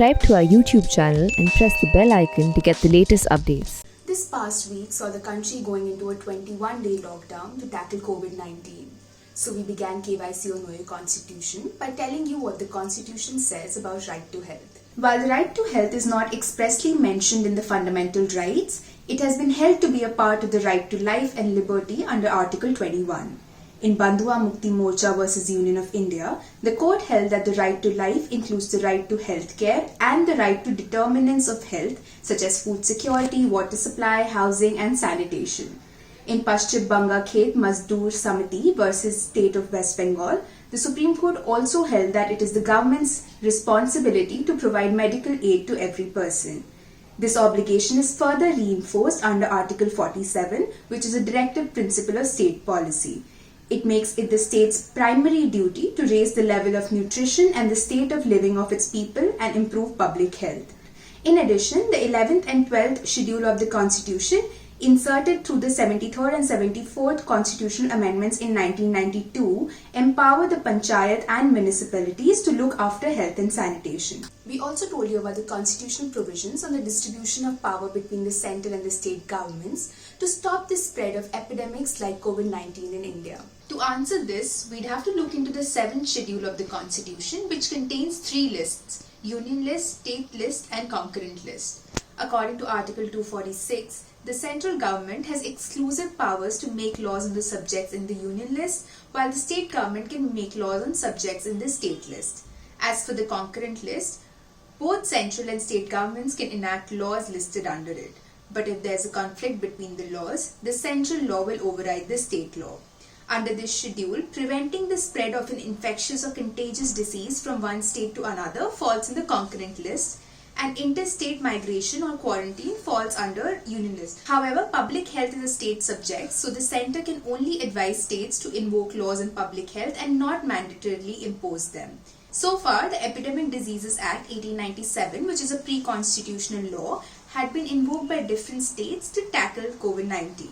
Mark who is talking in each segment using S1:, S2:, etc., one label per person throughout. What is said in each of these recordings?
S1: subscribe to our YouTube channel and press the bell icon to get the latest updates.
S2: This past week saw the country going into a 21-day lockdown to tackle COVID-19. So we began KYC on Know Your Constitution by telling you what the Constitution says about right to health. While the right to health is not expressly mentioned in the fundamental rights, it has been held to be a part of the right to life and liberty under Article 21. In Bandhuwa Mukti Morcha vs. Union of India, the court held that the right to life includes the right to health care and the right to determinants of health such as food security, water supply, housing and sanitation. In Paschim Banga Khet Mazdoor Samiti vs. State of West Bengal, the Supreme Court also held that it is the government's responsibility to provide medical aid to every person. This obligation is further reinforced under Article 47, which is a directive principle of state policy. It makes it the state's primary duty to raise the level of nutrition and the state of living of its people and improve public health. In addition, the 11th and 12th schedule of the Constitution, inserted through the 73rd and 74th constitutional amendments in 1992, empower the panchayat and municipalities to look after health and sanitation. We also told you about the constitutional provisions on the distribution of power between the central and the state governments to stop the spread of epidemics like COVID-19 in India. To answer this, we'd have to look into the 7th schedule of the Constitution, which contains 3 lists: Union List, State List and Concurrent List. According to Article 246, the central government has exclusive powers to make laws on the subjects in the Union List, while the state government can make laws on subjects in the State List. As for the Concurrent List, both central and state governments can enact laws listed under it. But if there is a conflict between the laws, the central law will override the state law. Under this schedule, preventing the spread of an infectious or contagious disease from one state to another falls in the Concurrent List, and interstate migration or quarantine falls under Union List. However, public health is a state subject, so the centre can only advise states to invoke laws on public health and not mandatorily impose them. So far, the Epidemic Diseases Act 1897, which is a pre-constitutional law, had been invoked by different states to tackle COVID-19.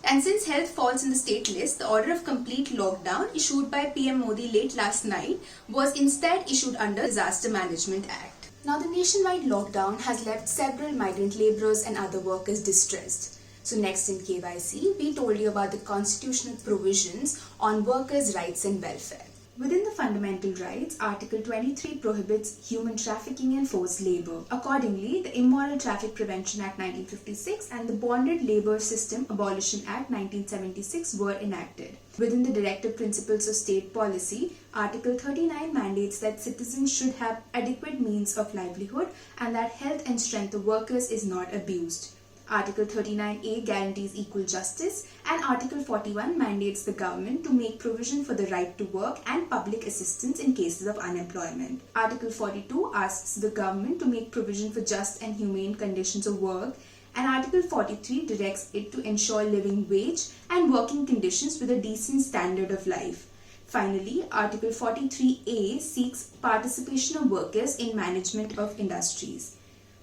S2: And since health falls in the state list, the order of complete lockdown issued by PM Modi late last night was instead issued under Disaster Management Act. Now the nationwide lockdown has left several migrant labourers and other workers distressed. So next in KYC, we told you about the constitutional provisions on workers' rights and welfare. Within the fundamental rights, Article 23 prohibits human trafficking and forced labour. Accordingly, the Immoral Traffic Prevention Act 1956 and the Bonded Labour System Abolition Act 1976 were enacted. Within the directive principles of state policy, Article 39 mandates that citizens should have adequate means of livelihood and that health and strength of workers is not abused. Article 39A guarantees equal justice, and Article 41 mandates the government to make provision for the right to work and public assistance in cases of unemployment. Article 42 asks the government to make provision for just and humane conditions of work, and Article 43 directs it to ensure living wage and working conditions with a decent standard of life. Finally, Article 43A seeks participation of workers in management of industries.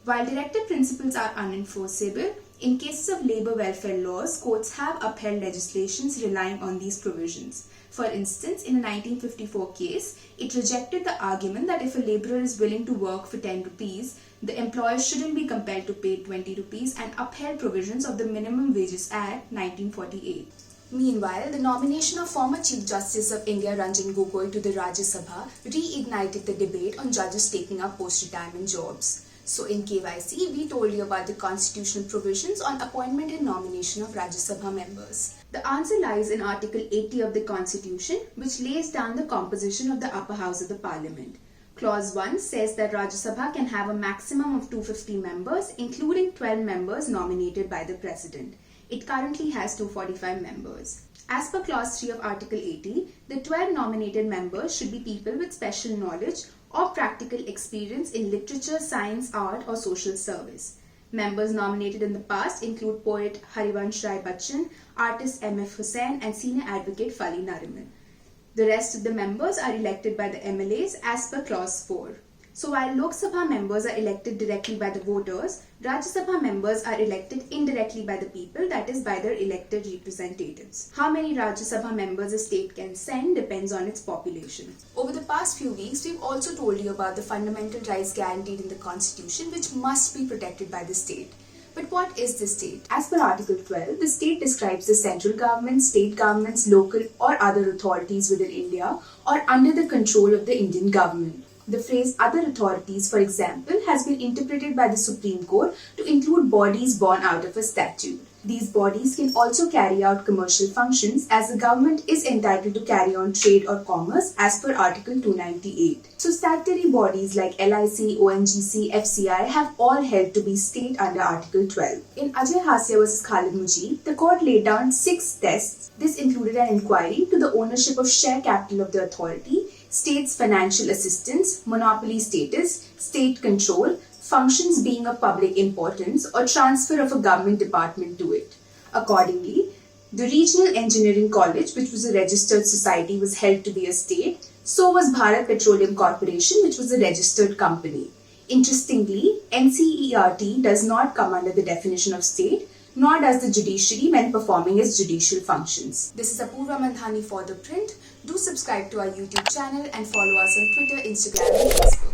S2: While directive principles are unenforceable, in cases of labour welfare laws, courts have upheld legislations relying on these provisions. For instance, in a 1954 case, it rejected the argument that if a labourer is willing to work for 10 rupees, the employer shouldn't be compelled to pay 20 rupees and upheld provisions of the Minimum Wages Act 1948. Meanwhile, the nomination of former Chief Justice of India Ranjan Gogoi to the Rajya Sabha reignited the debate on judges taking up post-retirement jobs. So in KYC, we told you about the constitutional provisions on appointment and nomination of Rajya Sabha members. The answer lies in Article 80 of the Constitution, which lays down the composition of the upper house of the Parliament. Clause 1 says that Rajya Sabha can have a maximum of 250 members, including 12 members nominated by the President. It currently has 245 members. As per Clause 3 of Article 80, the 12 nominated members should be people with special knowledge or practical experience in literature, science, art or social service. Members nominated in the past include poet Harivansh Rai Bachchan, artist M.F. Hussain and senior advocate Fali Nariman. The rest of the members are elected by the MLAs as per Clause 4. So while Lok Sabha members are elected directly by the voters, Rajya Sabha members are elected indirectly by the people, that is by their elected representatives. How many Rajya Sabha members a state can send depends on its population. Over the past few weeks, we've also told you about the fundamental rights guaranteed in the Constitution, which must be protected by the state. But what is the state? As per Article 12, the state describes the central government, state governments, local or other authorities within India or under the control of the Indian government. The phrase other authorities, for example, has been interpreted by the Supreme Court to include bodies born out of a statute. These bodies can also carry out commercial functions as the government is entitled to carry on trade or commerce as per Article 298. So statutory bodies like LIC, ONGC, FCI have all held to be state under Article 12. In Ajay Hasya vs. Khalid Mujib, the court laid down 6 tests. This included an inquiry to the ownership of share capital of the authority, state's financial assistance, monopoly status, state control, functions being of public importance, or transfer of a government department to it. Accordingly, the Regional Engineering College, which was a registered society, was held to be a state. So was Bharat Petroleum Corporation, which was a registered company. Interestingly, NCERT does not come under the definition of state, nor does the judiciary when performing its judicial functions. This is Apoorva Mandhani for The Print. Do subscribe to our YouTube channel and follow us on Twitter, Instagram and Facebook.